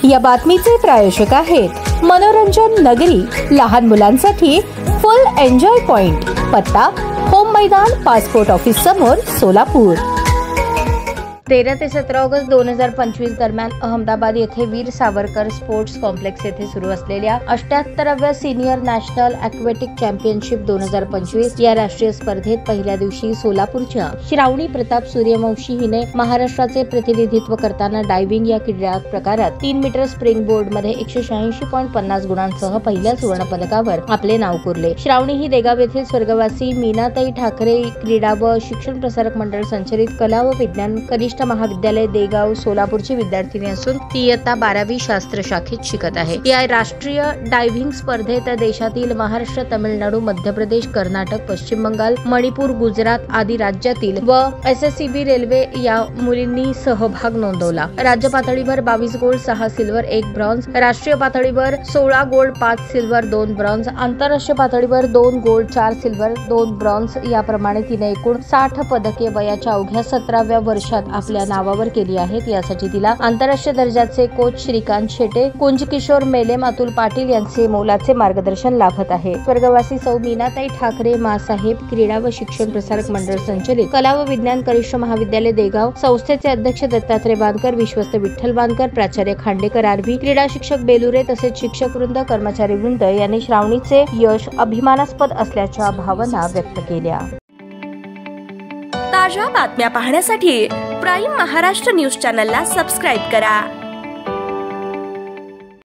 या बातमीचे प्रायोजक आहेत मनोरंजन नगरी, लहान मुलांसाठी फुल एन्जॉय पॉइंट, पत्ता होम मैदान, पासपोर्ट ऑफिस समोर, सोलापूर। 13 ते 17 ऑगस्ट 2025 दरम्यान अहमदाबाद येथे वीर सावरकर स्पोर्ट्स कॉम्प्लेक्स येथे सुरू असलेल्या 78व्या सिनियर नॅशनल ॲक्वेटिक चॅम्पियनशिप 2025 या राष्ट्रीय स्पर्धेत पहिल्या दिवशी सोलापूरच्या श्रावणी प्रताप सूर्यवंशी हिने महाराष्ट्राचे प्रतिनिधित्व करताना डायव्हिंग या क्रीडा प्रकारात 3 मीटर स्प्रिंग बोर्ड मध्ये 186.50 गुणांसह पहिल्या सुवर्ण पदकावर आपले नाव कोरले। श्रावणी ही देगाव येथील स्वर्गवासी मीनाताई ठाकरे क्रीडा व शिक्षण प्रसारक मंडळ संचलित कला व विज्ञान कनिष्ठ महाविद्यालय देगाव सोलापूरची विद्यार्थिनी असून ती इयत्ता 12वी शास्त्र शाखेत शिकत आहे। या राष्ट्रीय डायव्हिंग स्पर्धेत देशातील महाराष्ट्र, तामिळनाडू, मध्य प्रदेश, कर्नाटक, पश्चिम बंगाल, मणिपूर, गुजरात आदी राज्यातील व SSCB रेल्वे या मुलींनी सहभाग नोंदवला। राज्य पातळीवर 22 गोल्ड, 6 सिल्वर, 1 ब्रॉन्झ, राष्ट्रीय पातळीवर 16 गोल्ड, 5 सिल्वर, 2 ब्रॉन्झ, आंतरराष्ट्रीय पातळीवर 2 गोल्ड, 4 सिल्वर, 2 ब्रॉन्झ याप्रमाणे तिने एकूण 60 पदके वयाच्या अवघ्या 17व्या वर्षात आपल्या नावावर केली आहेत। यासाठी तिला आंतरराष्ट्रीय दर्जाचे कोच श्रीकांत शेटे, कुंजकिशोर मेलेम, अतुल पाटील यांचे मोलाचे मार्गदर्शन लाभत आहे। स्वर्गवासी सौ मीनाताई ठाकरे मासाहेब क्रीडा व शिक्षण प्रसारक मंडळ संचलित कला व विज्ञान कनिष्ठ महाविद्यालय देगाव संस्थेचे अध्यक्ष दत्तात्रय बांदकर, विश्वस्त विठ्ठल बांदकर, प्राचार्य खांडेकर आरबी, क्रीडा शिक्षक बेलुरे तसेच शिक्षक वृंद, कर्मचारी वृंद यांनी श्रावणीचे यश अभिमानास्पद असल्याच्या भावना व्यक्त केल्या। ताज्या बातम्या पाहण्यासाठी प्राईम महाराष्ट्र न्यूज चॅनलला सबस्क्राईब करा।